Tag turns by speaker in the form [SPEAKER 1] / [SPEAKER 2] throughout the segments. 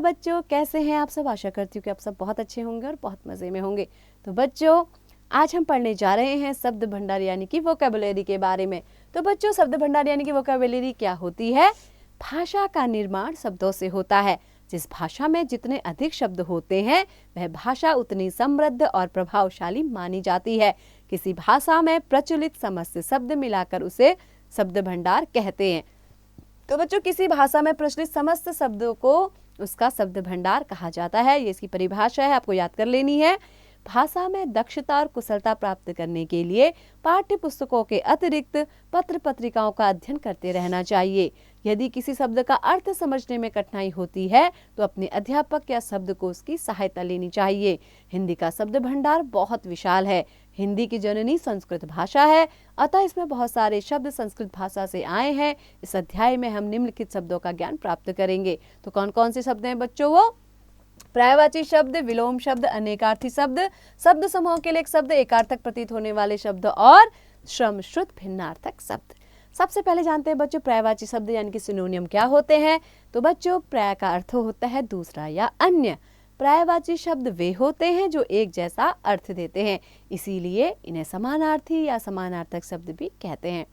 [SPEAKER 1] बच्चों, कैसे हैं आप सब। आशा करती हूँ कि आप सब बहुत अच्छे होंगे और बहुत मज़े में होंगे। तो बच्चों, आज हम पढ़ने जा रहे हैं शब्द भंडार यानी कि वोकैबुलरी के बारे में। तो बच्चों, शब्द भंडार यानी कि वोकैबुलरी क्या होती है। भाषा का निर्माण शब्दों से होता है। जिस भाषा में जितने अधिक शब्द होते हैं वह भाषा उतनी समृद्ध और प्रभावशाली मानी जाती है। किसी भाषा में प्रचलित समस्त शब्द मिलाकर उसे शब्द भंडार कहते हैं। तो बच्चों, किसी भाषा में प्रचलित समस्त शब्दों को उसका शब्द भंडार कहा जाता है। ये इसकी परिभाषा है, आपको याद कर लेनी है। भाषा में दक्षता और कुशलता प्राप्त करने के लिए पाठ्य पुस्तकों के अतिरिक्त पत्र पत्रिकाओं का अध्ययन करते रहना चाहिए। यदि किसी शब्द का अर्थ समझने में कठिनाई होती है तो अपने अध्यापक या शब्दकोश की सहायता लेनी चाहिए। हिंदी का शब्द भंडार बहुत विशाल है। हिंदी की जननी संस्कृत भाषा है, अतः इसमें बहुत सारे शब्द संस्कृत भाषा से आए हैं। इस अध्याय में हम निम्नलिखित शब्दों का ज्ञान प्राप्त करेंगे। तो कौन कौन से शब्द हैं बच्चों? वो पर्यायवाची शब्द, विलोम शब्द, अनेकार्थी शब्द, शब्द समूह के लिए एक शब्द, एकार्थक प्रतीत होने वाले शब्द और श्रमश्रुत भिन्नार्थक शब्द। सबसे पहले जानते हैं बच्चों पर्यायवाची शब्द यानी कि सिनोनियम क्या होते हैं। तो बच्चों, पर्याय का अर्थ होता है दूसरा या अन्य। पर्यायवाची शब्द वे होते हैं जो एक जैसा अर्थ देते हैं, इसीलिए इन्हें समानार्थी या समानार्थक शब्द भी कहते हैं।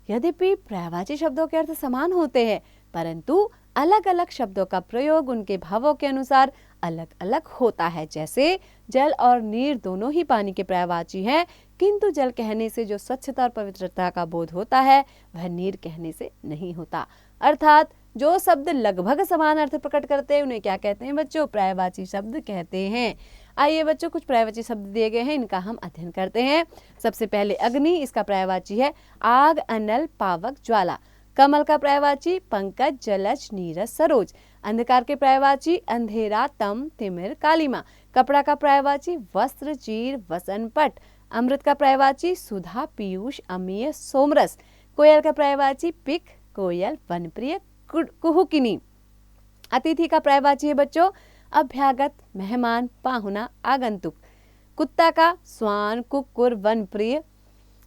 [SPEAKER 1] यद्यपि पर्यायवाची शब्दों के अर्थ समान होते हैं, परंतु अलग अलग शब्दों का प्रयोग उनके भावों के अनुसार अलग अलग होता है। जैसे जल और नीर दोनों ही पानी के पर्यायवाची हैं, किंतु जल कहने से जो स्वच्छता और पवित्रता का बोध होता है वह नीर कहने से नहीं होता। अर्थात जो शब्द लगभग समान अर्थ प्रकट करते हैं उन्हें क्या कहते हैं बच्चों? पर्यायवाची शब्द कहते हैं। आइए बच्चों, कुछ पर्यायवाची शब्द दिए गए हैं, इनका हम अध्ययन करते हैं। सबसे पहले अग्नि, इसका पर्यायवाची है आग, अनल, पावक, ज्वाला। कमल का पर्यायवाची पंकज, जलज, नीरज, सरोज। अंधकार के पर्यायवाची अंधेरा, तम, तिमिर, कालिमा। कपड़ा का पर्यायवाची वस्त्र, चीर, वसन, पट। अमृत का पर्यायवाची सुधा, पीयूष, अमीय, सोमरस। कोयल का पर्यायवाची पिक, कोयल, वनप्रिय, कुहुकिनी। अतिथि का पर्यायवाची है बच्चों अभ्यागत, मेहमान, पाहुना, आगंतुक। कुत्ता का स्वान, कुक्कुर, वनप्रिय,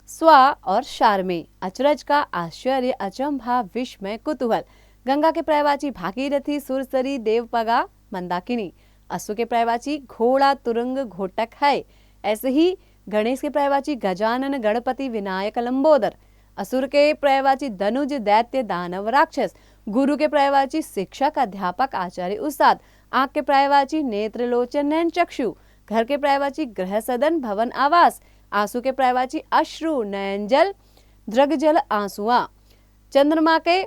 [SPEAKER 1] स्वा और शार्मे। अचरज का आश्चर्य, अचंभा, विस्मय, कुतूहल। गंगा के पर्यायवाची भागीरथी, सुरसरी, देवपगा, मंदाकिनी। अश्व के पर्यायवाची घोड़ा, तुरंग, घोटक है। ऐसे ही गणेश के पर्यायवाची गजानन, गणपति, विनायक, लंबोदर। असुर के पर्यायवाची धनुज, दैत्य, दानव, राक्षस। गुरु के पर्यायवाची शिक्षक, अध्यापक, आचार्य, उस्ताद। आंख के पर्यायवाची नेत्र, लोचन, नयन, चक्षु। घर के पर्यायवाची गृह, सदन, भवन, आवास। आंसू के पर्यायवाची अश्रु, नयन जल, दृग जल, आंसुआ। चंद्रमा के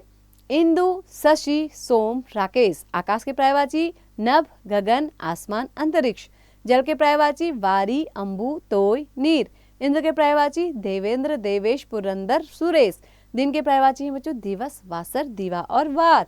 [SPEAKER 1] इंदु, शशि, सोम, राकेश। आकाश के पर्यायवाची नभ, गगन, आसमान, अंतरिक्ष। जल के पर्यायवाची वारी, अंबु, तोय, नीर। इंद्र के पर्यायवाची देवेंद्र, देवेश, पुरंदर, सुरेश। दिन के पर्यायवाची हैं बच्चों दिवस, वासर, दिवा और वार।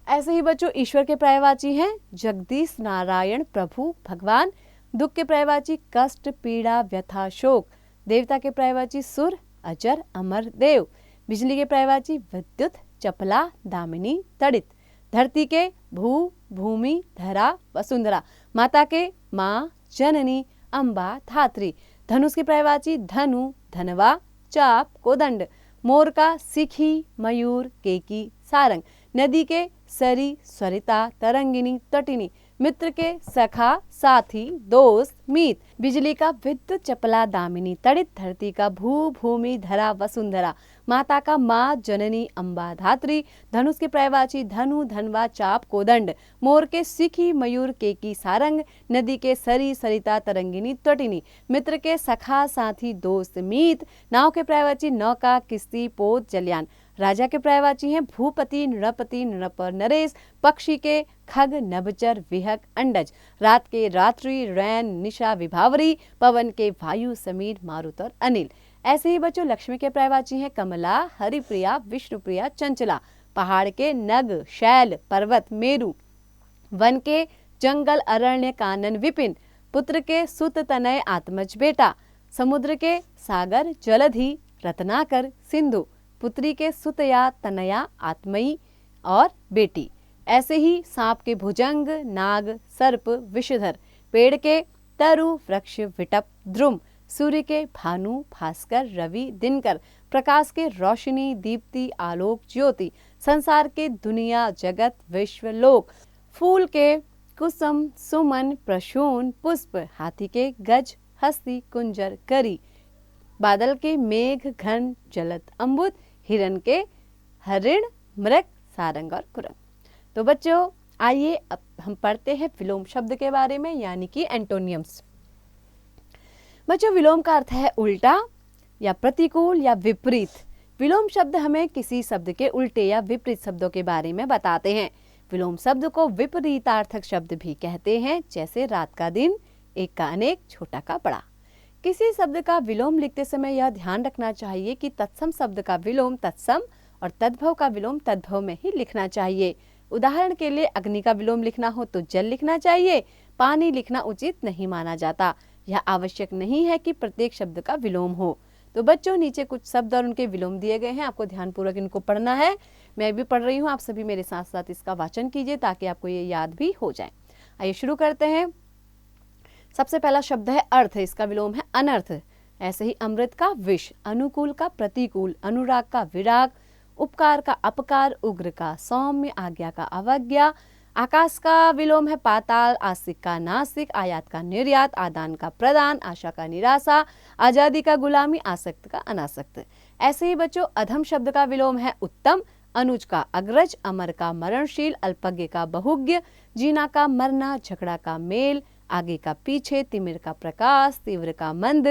[SPEAKER 1] ऐसे ही बच्चों ईश्वर के पर्यायवाची हैं जगदीश, नारायण, प्रभु, भगवान। दुख के पर्यायवाची कष्ट, पीड़ा, व्यथा, शोक। देवता के पर्यायवाची सुर, अजर, अमर, देव। बिजली के पर्यायवाची विद्युत, चपला, दामिनी, तड़ित। धरती के भू, भूमि, धरा, वसुंधरा। माता के माँ, जननी, अम्बा, धात्री। धनुष के पर्यायवाची धनु, धनवा, चाप, कोदंड। मोर का सिखी, मयूर, केकी, सारंग। नदी के सरी, स्वरिता, तरंगिनी, तटिनी। मित्र के सखा, साथी, दोस्त, मीत। बिजली का विद्युत, चपला, दामिनी, तड़ित। धरती का भू, भूमि, धरा, वसुंधरा। माता का माँ, जननी, अम्बा, धात्री। धनुष के पर्यायवाची धनु, धनवा, चाप, कोदंड। मोर के सिखी, मयूर, केकी, सारंग। नदी के सरी, सरिता, तरंगिनी, तटिनी। मित्र के सखा, साथी, दोस्त, मीत। नाव के पर्यायवाची नौका, किश्ती, पोत, जलयान। राजा के पर्यायवाची हैं भूपति, नृपति, नृप, नरेश। पक्षी के खग, नभचर, विहक, अंडज। रात के रात्रि, रैन, निशा, विभावरी। पवन के वायु, समीर, मारुत और अनिल। ऐसे ही बच्चों लक्ष्मी के पर्यायवाची हैं कमला, हरिप्रिया, विष्णुप्रिया, चंचला। पहाड़ के नग, शैल, पर्वत, मेरु। वन के जंगल, अरण्य, कानन, विपिन। पुत्र के सुत, तनय, आत्मज, बेटा। समुद्र के सागर, जलधि, रत्नाकर, सिंधु। पुत्री के सुतया, तनया, आत्मयी और बेटी। ऐसे ही सांप के भुजंग, नाग, सर्प, विषधर। पेड़ के तरु, वृक्ष, विटप, द्रुम। सूर्य के भानु, भास्कर, रवि, दिनकर। प्रकाश के रोशनी, दीप्ति, आलोक, ज्योति, संसार के दुनिया, जगत, विश्व, लोक, फूल के कुसुम, सुमन, प्रसून, पुष्प, हाथी के गज, हस्ती, कुंजर, करी, बादल के मेघ, घन, जलद, अम्बुद, हिरण के हरिण, मृग, सारंग और कुरंग। तो बच्चों आइए अब हम पढ़ते हैं विलोम शब्द के बारे में, यानी कि एंटोनियम्स। बच्चों विलोम का अर्थ है उल्टा या प्रतिकूल या विपरीत। विलोम शब्द हमें किसी शब्द के उल्टे या विपरीत शब्दों के बारे में बताते हैं। विलोम शब्द को विपरीतार्थक शब्द भी कहते हैं, जैसे रात का दिन, एक का अनेक, छोटा का बड़ा। किसी शब्द का विलोम लिखते समय यह ध्यान रखना चाहिए कि तत्सम शब्द का विलोम तत्सम और तद्भव का विलोम तद्भव में ही लिखना चाहिए। उदाहरण के लिए अग्नि का विलोम लिखना हो तो जल लिखना चाहिए, पानी लिखना उचित नहीं माना जाता। यह आवश्यक नहीं है कि प्रत्येक शब्द का विलोम हो। तो बच्चों नीचे कुछ शब्द और उनके विलोम दिए गए हैं, आपको ध्यानपूर्वक इनको पढ़ना है। मैं भी पढ़ रही हूँ, आप सभी मेरे साथ साथ इसका वाचन कीजिए ताकि आपको ये याद भी हो जाए। आइए शुरू करते हैं। सबसे पहला शब्द है अर्थ, इसका विलोम है अनर्थ। ऐसे ही अमृत का विष, अनुकूल का प्रतिकूल, अनुराग का विराग, उपकार का अपकार, उग्र का सौम्य, आज्ञा का अवज्ञा। आकाश का विलोम है पाताल, आस्तिक का नास्तिक, आयात का निर्यात, आदान का प्रदान, आशा का निराशा, आजादी का गुलामी, आसक्त का अनासक्त। ऐसे ही बच्चों अधम शब्द का विलोम है उत्तम, अनुज का अग्रज, अमर का मरणशील, अल्पज्ञ का बहुज्ञ, जीना का मरना, झगड़ा का मेल, आगे का पीछे, तिमिर का प्रकाश, तीव्र का मंद,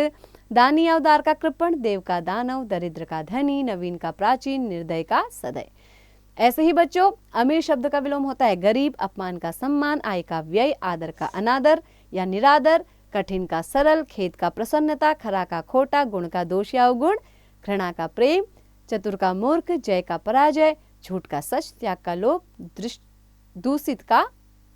[SPEAKER 1] दानी अवतार का कृपण, देव का दानव, दरिद्र का धनी, नवीन का प्राचीन, निर्दय का सदय। ऐसे ही बच्चों अमीर शब्द का विलोम होता है गरीब, अपमान का सम्मान, आय का व्यय, आदर का अनादर या निरादर, कठिन का सरल, खेद का प्रसन्नता, खरा का खोटा, गुण का दोष या अवगुण, घृणा का प्रेम, चतुर का मूर्ख, जय का पराजय, झूठ का सच, त्याग का लोभ, दूषित का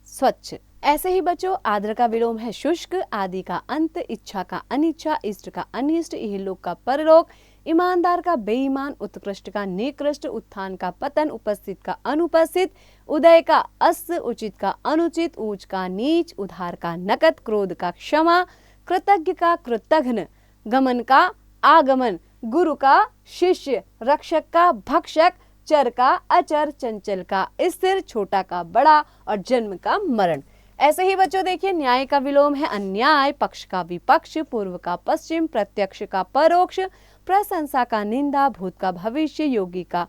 [SPEAKER 1] स्वच्छ। ऐसे ही बच्चों आदर का विलोम है शुष्क, आदि का अंत, इच्छा का अनिच्छा, इष्ट का अनिष्ट, इहलोक का परलोक, ईमानदार का बेईमान, उत्कृष्ट का निकृष्ट, उत्थान का पतन, उपस्थित का अनुपस्थित, उदय का अस्त, उचित का अनुचित, ऊंच का नीच, उधार का नकद, क्रोध का क्षमा, कृतज्ञ का कृतघ्न, गमन का आगमन, गुरु का शिष्य, रक्षक का भक्षक, चर का अचर, चंचल का स्थिर, छोटा का बड़ा और जन्म का मरण। ऐसे ही बच्चों देखिए न्याय का विलोम है अन्याय, पक्ष का विपक्ष, पूर्व का पश्चिम, प्रत्यक्ष का परोक्ष, प्रशंसा का निंदा, भूत का भविष्य, योगी का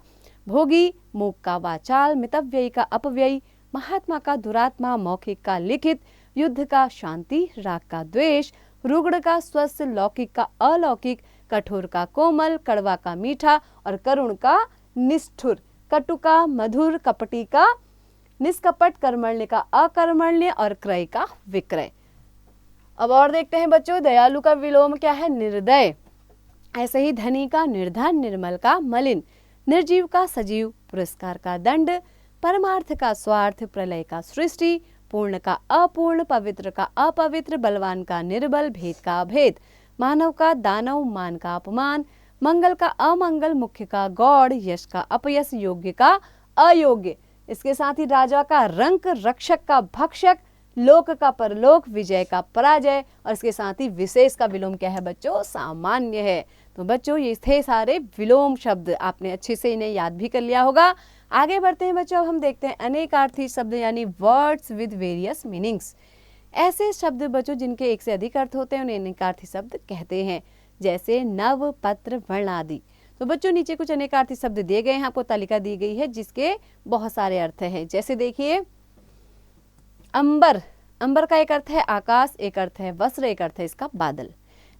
[SPEAKER 1] भोगी, मूक का वाचाल, मितव्ययी का अपव्ययी, महात्मा का दुरात्मा, मौखिक का लिखित, युद्ध का शांति, राग का द्वेष, रुग्ण का स्वस्थ, लौकिक का अलौकिक, कठोर का कोमल, कड़वा का मीठा और करुण का निष्ठुर, कटु का मधुर, कपटी का निष्कपट, कर्मण्य का अकर्मण्य और क्रय का विक्रय। अब और देखते हैं बच्चों दयालु का विलोम क्या है निर्दय। ऐसे ही धनी का निर्धन, निर्मल का मलिन, निर्जीव का सजीव, पुरस्कार का दंड, परमार्थ का स्वार्थ, प्रलय का सृष्टि, पूर्ण का अपूर्ण, पवित्र का अपवित्र, बलवान का निर्बल, भेद का अभेद, मानव का दानव, मान का अपमान, मंगल का अमंगल, मुख्य का गौड़, यश का अपयश, योग्य का अयोग्य। इसके साथ ही राजा का रंक, रक्षक का भक्षक, लोक का परलोक, विजय का पराजय और इसके साथ ही विशेष का विलोम क्या है बच्चों सामान्य है। तो बच्चों ये थे सारे विलोम शब्द, आपने अच्छे से इन्हें याद भी कर लिया होगा। आगे बढ़ते हैं बच्चों, अब हम देखते हैं अनेकार्थी शब्द यानी वर्ड्स विद वेरियस मीनिंग्स। ऐसे शब्द बच्चों जिनके एक से अधिक अर्थ होते हैं उन्हें अनेकार्थी शब्द कहते हैं, जैसे नव, पत्र, वर्ण आदि। तो बच्चों नीचे कुछ अनेकार्थी शब्द दिए गए हैं, आपको तालिका दी गई है जिसके बहुत सारे अर्थ हैं। जैसे देखिए अंबर, अंबर का एक अर्थ है आकाश, एक अर्थ है वस्त्र, एक अर्थ है इसका बादल।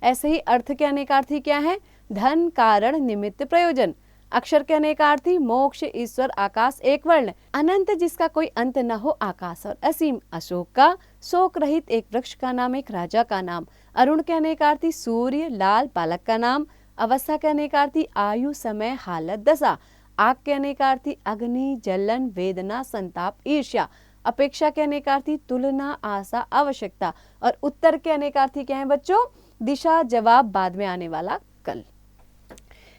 [SPEAKER 1] ऐसे ही अर्थ के अनेकार्थी क्या है धन, कारण, निमित्त, प्रयोजन। अक्षर के अनेकार्थी मोक्ष, ईश्वर, आकाश, एक वर्ण, अनंत जिसका कोई अंत न हो, आकाश और असीम। अशोक का शोक रहित, एक वृक्ष का नाम, एक राजा का नाम। अरुण के अनेकार्थी सूर्य, लाल, बालक का नाम। अवस्था के अनेकार्थी आयु, समय, हालत, दशा। आग के अनेकार्थी अग्नि, जलन, वेदना, संताप, ईर्ष्या। अपेक्षा के अनेकार्थी तुलना, आशा, आवश्यकता। और उत्तर के अनेकार्थी क्या है बच्चों दिशा, जवाब, बाद में आने वाला कल।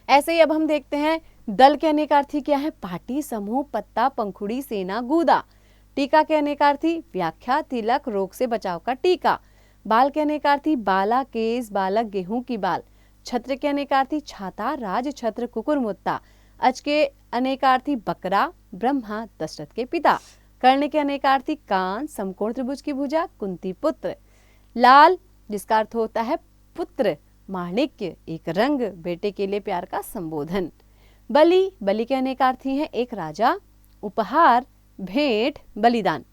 [SPEAKER 1] ऐसे ही अब हम देखते हैं दल के अनेकार्थी क्या है पार्टी, समूह, पत्ता, पंखुड़ी, सेना, गूदा। टीका के अनेकार्थी व्याख्या, तिलक, रोग से बचाव का टीका। बाल के अनेकार्थी बाला, केस, बालक, गेहूं की बाल। छत्र के अनेकार्थी छाता, राज छत्र, कुकुरमुत्ता। अज के अनेकार्थी बकरा, ब्रह्मा दशरथ के पिता। कर्ण के अनेकार्थी कान, समकोण त्रिभुज की भुजा, कुंती पुत्र। लाल जिसका अर्थ होता है पुत्र, माणिक्य एक रंग, बेटे के लिए प्यार का संबोधन। बलि, बलि के अनेकार्थी हैं एक राजा, उपहार, भेंट, बलिदान।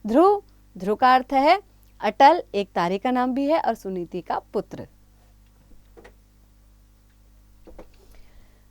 [SPEAKER 1] ध्रुव, ध्रुव का अर्थ है अटल, एक तारे का नाम भी है, और सुनीति का पुत्र।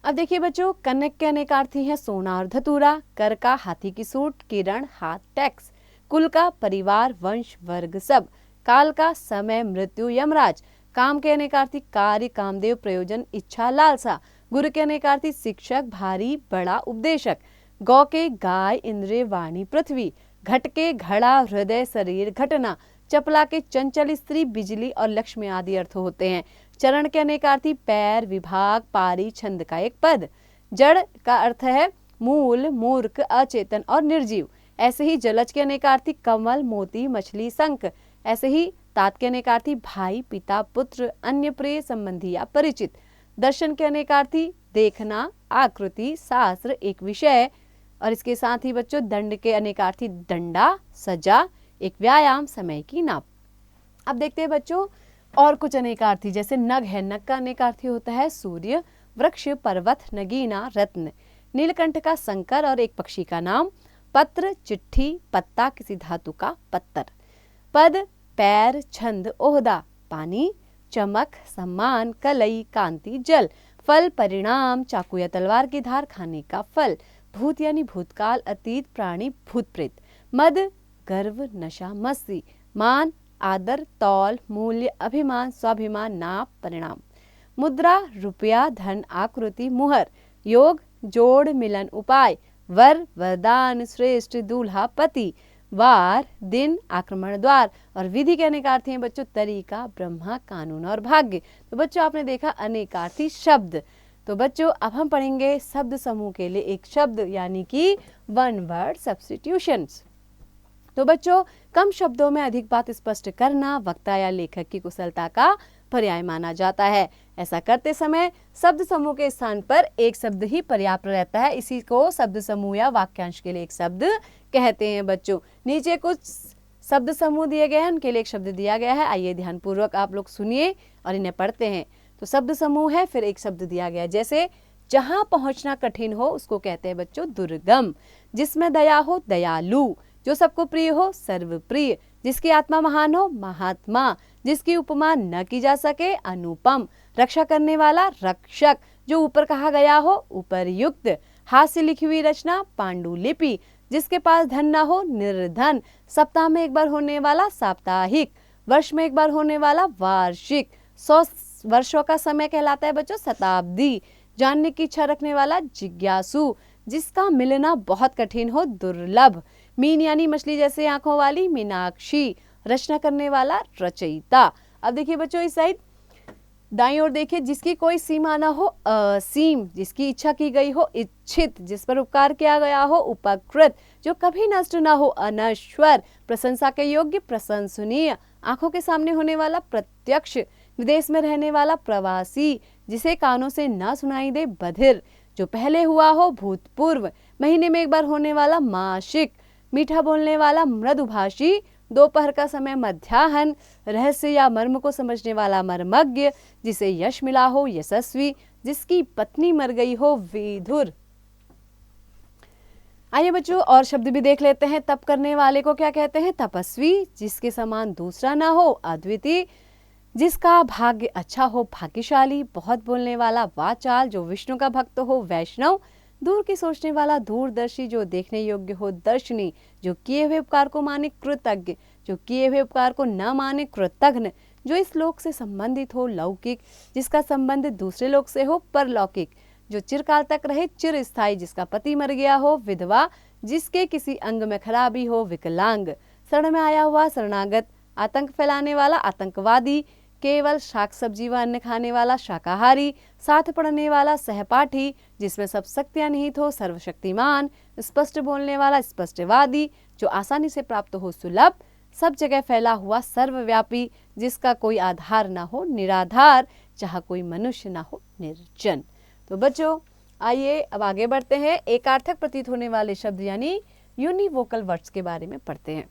[SPEAKER 1] अब देखिए बच्चों, कनक के अनेकार्थी हैं सोना और धतूरा। कर का हाथी की सूंड, किरण हाथ, टैक्स। कुल का परिवार, वंश, वर्ग, सब। काल का समय, मृत्यु, यमराज। काम के अनेकार्थी कार्य, कामदेव, प्रयोजन, इच्छा, लालसा। गुरु के अनेकार्थी शिक्षक, भारी, बड़ा, उपदेशक। गौ के गाय, इंद्रिय, वाणी, पृथ्वी। घट के घड़ा, हृदय, शरीर, घटना। चपला के चंचल, स्त्री, बिजली और लक्ष्मी आदि अर्थ होते हैं। चरण के अनेकार्थी पैर, विभाग, पारी, छंद का एक पद। जड़ का अर्थ है मूल, मूर्ख, अचेतन और निर्जीव। ऐसे ही जलज के अनेकार्थी कमल, मोती, मछली, शंख। ऐसे ही तात के अनेकार्थी भाई, पिता, पुत्र, अन्य प्रिय, संबंधी या परिचित। दर्शन के अनेकार्थी देखना, आकृति, शास्त्र, एक विषय। और इसके साथ ही बच्चों दंड के अनेकार्थी डंडा, सजा, एक व्यायाम, समय की नाप। अब देखते हैं बच्चों और कुछ अनेकार्थी, जैसे नग है, नग का अनेकार्थी होता है सूर्य, वृक्ष, पर्वत, नगीना, रत्न। नीलकंठ का शंकर और एक पक्षी का नाम। पत्र, चिट्ठी, पत्ता, किसी धातु का पत्तर। पद, पैर, छंद, ओहदा, पानी, चमक, सम्मान, कलई, कांति, जल। फल, परिणाम, चाकू या तलवार की धार, खाने का फल। भूत यानी भूतकाल, अतीत, प्राणी, भूत प्रेत। मद, गर्व, नशा, मस्ती। मान, आदर, तौल, मूल्य, अभिमान, स्वाभिमान, नाप, परिणाम। मुद्रा, रुपया, धन, आकृति, मुहर। योग, जोड़, मिलन, उपाय। वर, वरदान, श्रेष्ठ, दूल्हा, पति। वार, दिन, आक्रमण, द्वार। और विधि के अनेकार्थी हैं बच्चों तरीका, ब्रह्मा, कानून और भाग्य। तो बच्चों आपने देखा अनेकार्थी शब्द। तो बच्चों अब हम पढ़ेंगे शब्द समूह के लिए एक शब्द, यानी कि वन वर्ड सब्स्टिट्यूशंस। तो बच्चों कम शब्दों में अधिक बात स्पष्ट करना वक्ता या लेखक की कुशलता का पर्याय माना जाता है। ऐसा करते समय शब्द समूह के स्थान पर एक शब्द ही पर्याप्त रहता है। इसी को शब्द समूह या वाक्यांश के लिए एक शब्द कहते हैं। बच्चों नीचे कुछ शब्द समूह दिए गए हैं, उनके लिए एक शब्द दिया गया है। आइए ध्यानपूर्वक आप लोग सुनिए और इन्हें पढ़ते हैं। तो शब्द समूह है, फिर एक शब्द दिया गया, जैसे जहां पहुंचना कठिन हो उसको कहते हैं बच्चों दुर्गम। जिसमें दया हो दयालु। जो सबको प्रिय हो सर्वप्रिय। जिसकी आत्मा महान हो महात्मा। जिसकी उपमा न की जा सके अनुपम। रक्षा करने वाला रक्षक। जो ऊपर कहा गया हो उपरयुक्त। हाथ से लिखी हुई रचना पांडुलिपि। जिसके पास धन न हो निर्धन। सप्ताह में एक बार होने वाला साप्ताहिक। वर्ष में एक बार होने वाला वार्षिक। 100 वर्षों का समय कहलाता है बच्चों शताब्दी। जानने की इच्छा रखने वाला जिज्ञासु। जिसका मिलना बहुत कठिन हो दुर्लभ। मीन यानी मछली जैसे आंखों वाली मीनाक्षी। रचना करने वाला रचयिता। अब देखिए बच्चों इस साइड दाईं ओर देखिए, जिसकी कोई सीमा ना हो असीम। जिसकी इच्छा की गई हो इच्छित। जिस पर उपकार किया गया हो उपकृत। जो कभी नष्ट ना हो अनश्वर। प्रशंसा के योग्य प्रशंसनीय। आंखों के सामने होने वाला प्रत्यक्ष। विदेश में रहने वाला प्रवासी। जिसे कानों से ना सुनाई दे बधिर। जो पहले हुआ हो भूतपूर्व। महीने में एक बार होने वाला मासिक। मीठा बोलने वाला मृदुभाषी। दोपहर का समय मध्याह्न। रहस्य या मर्म को समझने वाला मर्मज्ञ। जिसे यश मिला हो यशस्वी। जिसकी पत्नी मर गई हो विधुर। आइए बच्चों और शब्द भी देख लेते हैं। तप करने वाले को क्या कहते हैं तपस्वी। जिसके समान दूसरा ना हो अद्वितीय। जिसका भाग्य अच्छा हो भाग्यशाली। बहुत बोलने वाला वाचाल। जो विष्णु का भक्त हो वैष्णव। दूर की सोचने वाला दूरदर्शी। जो देखने योग्य हो दर्शनी। जो किए हुए उपकार को माने कृतज्ञ। जो किए हुए उपकार को न माने कृतघ्न। जो इस लोक से संबंधित हो लौकिक। जिसका संबंध दूसरे लोक से हो परलौकिक। जो चिरकाल तक रहे चिरस्थायी। जिसका पति मर गया हो विधवा। जिसके किसी अंग में खराबी हो विकलांग। शरण में आया हुआ शरणागत। आतंक फैलाने वाला आतंकवादी। केवल शाक सब्जी व अन्न खाने वाला शाकाहारी। साथ पढ़ने वाला सहपाठी। जिसमें सब शक्तियां निहित हो सर्वशक्तिमान। स्पष्ट बोलने वाला स्पष्टवादी। जो आसानी से प्राप्त हो सुलभ। सब जगह फैला हुआ सर्वव्यापी। जिसका कोई आधार न हो निराधार। जहाँ कोई मनुष्य ना हो, निर्जन। तो बच्चों आइए अब आगे बढ़ते हैं, एकार्थक प्रतीत होने वाले शब्द यानी यूनिवोकल वर्ड्स के बारे में पढ़ते हैं।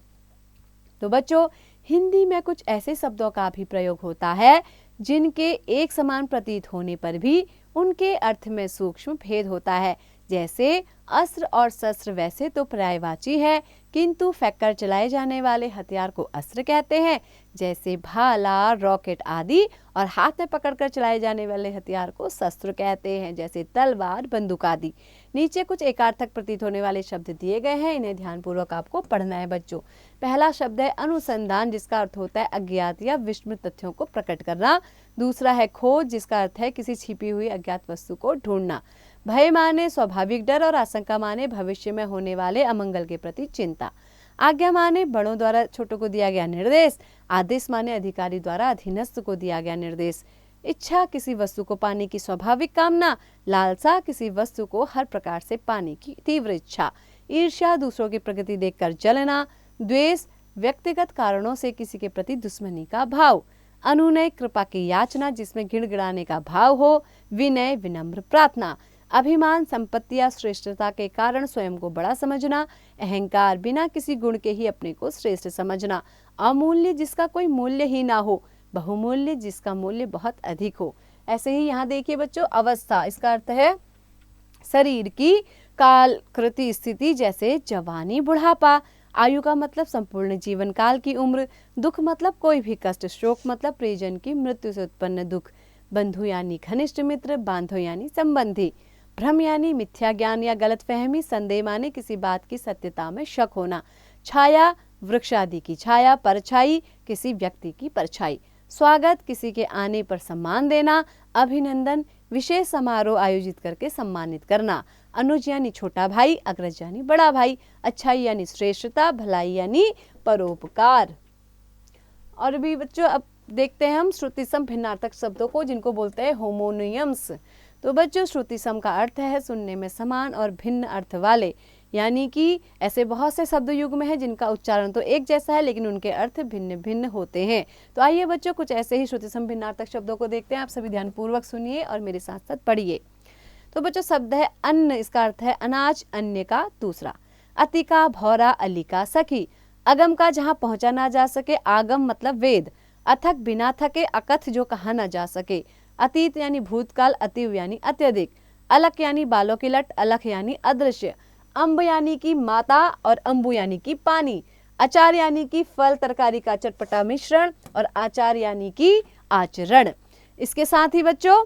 [SPEAKER 1] तो बच्चों हिंदी में कुछ ऐसे शब्दों का भी प्रयोग होता है जिनके एक समान प्रतीत होने पर भी उनके अर्थ में सूक्ष्म भेद होता है। जैसे अस्त्र और शस्त्र वैसे तो पर्यायवाची है, किंतु फेंककर चलाए जाने वाले हथियार को अस्त्र कहते हैं, जैसे भाला, रॉकेट आदि, और हाथ में पकड़कर चलाए जाने वाले हथियार को शस्त्र कहते हैं, जैसे तलवार, बंदूक आदि। नीचे कुछ एकार्थक प्रतीत होने वाले शब्द दिए गए हैं, इन्हें ध्यानपूर्वक आपको पढ़ना है बच्चों। पहला शब्द है अनुसंधान, जिसका अर्थ होता है अज्ञात या विस्मृत तथ्यों को प्रकट करना। दूसरा है खोज, जिसका अर्थ है किसी छिपी हुई अज्ञात वस्तु को ढूंढना। भय माने स्वाभाविक डर, और आशंका माने भविष्य में होने वाले अमंगल के प्रति चिंता। आज्ञा माने बड़ों द्वारा छोटों को दिया गया निर्देश। आदेश माने अधिकारी द्वारा अधीनस्थ को दिया गया निर्देश। इच्छा किसी वस्तु को पाने की स्वाभाविक कामना। लालसा किसी वस्तु को हर प्रकार से पाने की तीव्र इच्छा। ईर्ष्या दूसरों की प्रगति देखकर जलना। द्वेष व्यक्तिगत कारणों से किसी के प्रति दुश्मनी का भाव। अनुनय कृपा की याचना, जिसमें गिड़गिड़ाने का भाव हो। विनय विनम्र प्रार्थना। अभिमान संपत्ति या श्रेष्ठता के कारण स्वयं को बड़ा समझना। अहंकार बिना किसी गुण के ही अपने को श्रेष्ठ समझना। अमूल्य जिसका कोई मूल्य ही ना हो। बहुमूल्य जिसका मूल्य बहुत अधिक हो। ऐसे ही यहाँ देखिए बच्चों, अवस्था इसका अर्थ है शरीर की कालकृति स्थिति, जैसे जवानी, बुढ़ापा। आयु का मतलब संपूर्ण जीवन काल की उम्र। दुख मतलब कोई भी कष्ट। शोक मतलब प्रियजन की मृत्यु से उत्पन्न दुख। बंधु यानी घनिष्ठ मित्र। बांधो यानी संबंधी। भ्रम यानी मिथ्या ज्ञान या गलतफहमी। संदेह माने किसी बात की सत्यता में शक होना। छाया वृक्ष आदि की छाया। परछाई किसी व्यक्ति की परछाई। स्वागत किसी के आने पर सम्मान देना। अभिनंदन विशेष समारोह आयोजित करके सम्मानित करना। अनुज यानी छोटा भाई। अग्रज यानी बड़ा भाई। अच्छाई यानी श्रेष्ठता। भलाई यानी परोपकार। और भी बच्चों अब देखते हैं हम श्रुति सम भिन्नार्थक शब्दों को, जिनको बोलते हैं होमोनियम्स। तो बच्चों श्रुति सम का अर्थ है सुनने में समान और भिन्न अर्थ वाले, यानी कि ऐसे बहुत से शब्द युग्म हैं जिनका उच्चारण तो एक जैसा है लेकिन उनके अर्थ भिन्न भिन्न होते हैं। तो आइए बच्चों कुछ ऐसे ही श्रुति सम भिन्नार्थक शब्दों को देखते हैं। आप सभी ध्यानपूर्वक सुनिए और मेरे साथ साथ पढ़िए। तो बच्चों शब्द है अन्न, इसका अर्थ है अनाज, अन्य का दूसरा। अति का भौरा, अली का सखी। अगम का जहाँ पहुंचा ना जा सके। आगम मतलब वेद। अथक बिना थके। अकथ जो कहा ना जा सके। अतीत यानी भूतकाल। अतीव यानी अत्यधिक। अलख यानी बालों की लट। अलख यानी अदृश्य। अम्ब यानी कि माता और अम्बु यानी कि पानी। अचार यानी कि फल तरकारी का चटपटा मिश्रण, और आचार यानी कि आचरण। इसके साथ ही बच्चों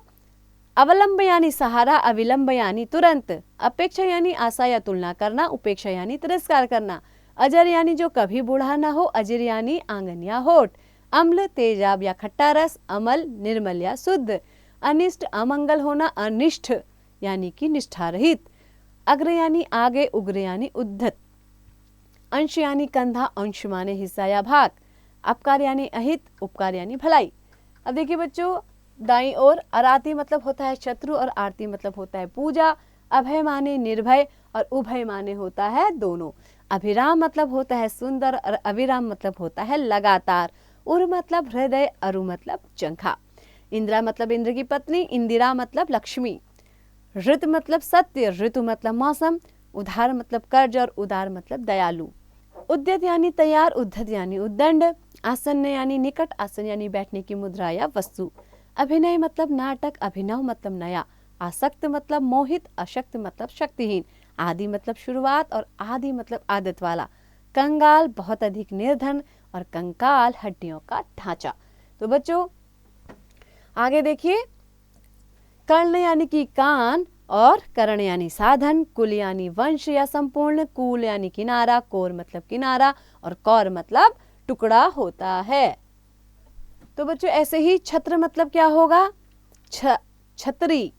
[SPEAKER 1] अवलंब यानी सहारा। अविलंब यानी तुरंत। अपेक्षा यानी आशा या तुलना करना। उपेक्षा यानी तिरस्कार करना। अजर यानी जो कभी बूढ़ा ना हो। अजिर यानी आंगन या होठ। अम्ल तेजाब या खट्टा रस। अमल निर्मल या शुद्ध। अनिष्ट अमंगल होना। अनिष्ठ यानी कि निष्ठा रहित। अग्र यानी आगे। उग्र यानी उद्धत। अंश यानी कंधा। अंश माने हिस्सा या भाग। अपकार यानी अहित। उपकार यानी भलाई। अब देखिए बच्चों दाईं ओर अराती मतलब होता है शत्रु, और आरती मतलब होता है पूजा। अभय माने निर्भय, और उभय माने होता है दोनों। अभिराम मतलब होता है सुंदर, और अविराम मतलब होता है लगातार। उर मतलब हृदय। अरु मतलब जंघा। इंदिरा मतलब इंद्र की पत्नी। इंदिरा मतलब लक्ष्मी। ऋत मतलब सत्य। ऋतु मतलब मौसम। उधार मतलब कर्ज, और उदार मतलब दयालु। उद्यत यानी तैयार। उद्धत यानी उद्दंड। आसन्न यानी निकट। आसन यानी बैठने की मुद्रा या वस्तु। अभिनय मतलब नाटक। अभिनव मतलब नया। आसक्त मतलब मोहित। अशक्त मतलब शक्तिहीन। आदि मतलब शुरुआत, और आदि मतलब आदत वाला। कंगाल बहुत अधिक निर्धन, और कंकाल हड्डियों का ढांचा। तो बच्चों आगे देखिए कर्ण यानी कि कान, और करण यानी साधन। कुल यानी वंश या संपूर्ण। कूल यानी किनारा। कोर मतलब किनारा, और कौर मतलब टुकड़ा होता है। तो बच्चों ऐसे ही छत्र मतलब क्या होगा। छतरी।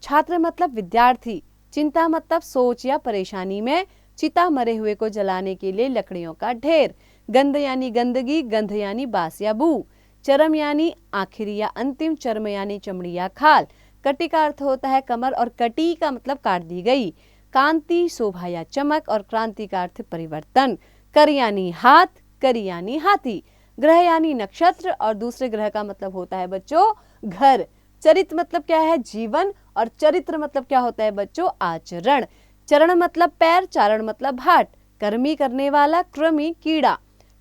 [SPEAKER 1] छात्र मतलब विद्यार्थी। चिंता मतलब सोच या परेशानी में। चिता मरे हुए को जलाने के लिए लकड़ियों का ढेर। गंध यानी गंदगी। गंध यानी बास या बू। चरम यानी आखिरी या अंतिम। चर्म यानी चमड़ी या खाल। कटी का अर्थ होता है कमर, और कटी का मतलब काट दी गई। कांति शोभा या चमक, और क्रांति का अर्थ परिवर्तन। कर यानी हाथ। करी यानी हाथी। ग्रह यानी नक्षत्र, और दूसरे ग्रह का मतलब होता है बच्चों घर। चरित्र मतलब क्या है? जीवन, और चरित्र मतलब क्या होता है बच्चों? आचरण। चरण मतलब पैर, चारण मतलब हाट। कर्मी करने वाला, कृमि कीड़ा।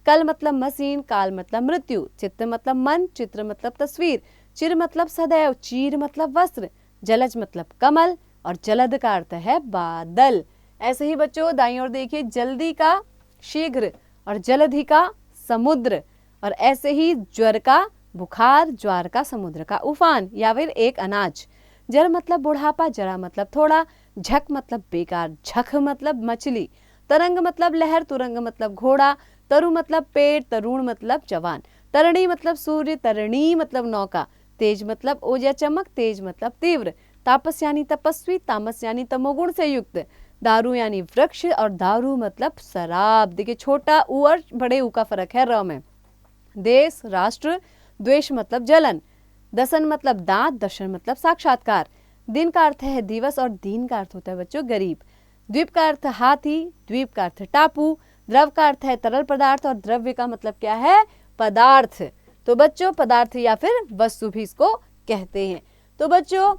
[SPEAKER 1] कल मतलब मशीन, काल मतलब मृत्यु। चित्त मतलब मन, चित्र मतलब तस्वीर। चिर मतलब सदैव, चीर मतलब वस्त्र। जलज मतलब कमल, और जलद का अर्थ है बादल। ऐसे ही बच्चों दाईं ओर देखिए, जल्दी का शीघ्र, और जलधि का समुद्र, और ऐसे ही ज्वर का बुखार, ज्वार का समुद्र का उफान या फिर एक अनाज। जर मतलब बुढ़ापा, जरा मतलब थोड़ा। झक मतलब बेकार, झख मतलब मछली। तरंग मतलब लहर, तुरंग मतलब घोड़ा। तरु मतलब पेड़, तरुण मतलब जवान। तरणी मतलब सूर्य, तरणी मतलब नौका। तेज मतलब ओज या चमक, तेज मतलब तीव्र। तापस यानी तपस्वी, तामस यानी तमोगुण से युक्त। दारू यानी वृक्ष, और दारू मतलब शराब। देखिए छोटा ऊ और बड़े ऊ का फर्क है र में। देश, राष्ट्र, द्वेष मतलब जलन। दसन मतलब दांत, दर्शन मतलब साक्षात्कार। दिन का अर्थ है दिवस, और दीन का अर्थ होता है बच्चों गरीब। द्वीप का अर्थ हाथी, द्वीप का अर्थ टापू। द्रव का अर्थ है तरल पदार्थ, और द्रव्य का मतलब क्या है? पदार्थ। तो बच्चों पदार्थ या फिर वस्तु भी इसको कहते हैं। तो बच्चों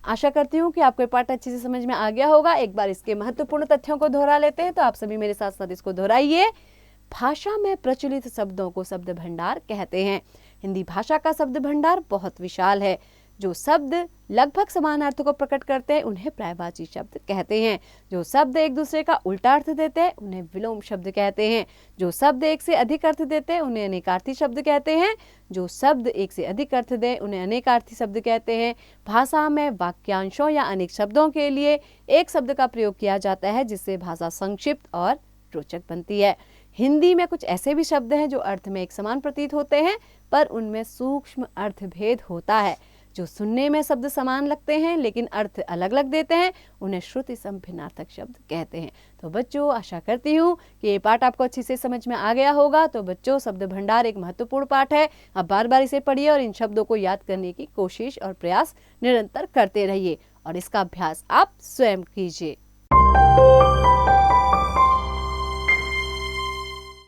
[SPEAKER 1] आशा करती हूँ कि आपको ये पाठ अच्छे से समझ में आ गया होगा। एक बार इसके महत्वपूर्ण तथ्यों को दोहरा लेते हैं, तो आप सभी मेरे साथ साथ इसको दोहराइए। भाषा में प्रचलित शब्दों को शब्द भंडार कहते हैं। हिंदी भाषा का शब्द भंडार बहुत विशाल है। जो शब्द लगभग समान अर्थ को प्रकट करते हैं उन्हें पर्यायवाची शब्द कहते हैं। जो शब्द एक दूसरे का उल्टा अर्थ देते हैं उन्हें विलोम शब्द कहते हैं। जो शब्द एक से अधिक अर्थ देते हैं उन्हें अनेकार्थी शब्द कहते हैं। जो शब्द एक से अधिक अर्थ दें उन्हें अनेकार्थी शब्द कहते हैं। भाषा में वाक्यांशों या अनेक शब्दों के लिए एक शब्द का प्रयोग किया जाता है, जिससे भाषा संक्षिप्त और रोचक बनती है। हिंदी में कुछ ऐसे भी शब्द हैं जो अर्थ में एक समान प्रतीत होते हैं, पर उनमें सूक्ष्म अर्थ भेद होता है। जो सुनने में शब्द समान लगते हैं लेकिन अर्थ अलग अलग देते हैं, उन्हें श्रुति सम भिन्नार्थक शब्द कहते हैं। तो बच्चों आशा करती हूँ कि ये पाठ आपको अच्छी से समझ में आ गया होगा। तो बच्चों शब्द भंडार एक महत्वपूर्ण पाठ है। आप बार बार इसे पढ़िए और इन शब्दों को याद करने की कोशिश और प्रयास निरंतर करते रहिए, और इसका अभ्यास आप स्वयं कीजिए।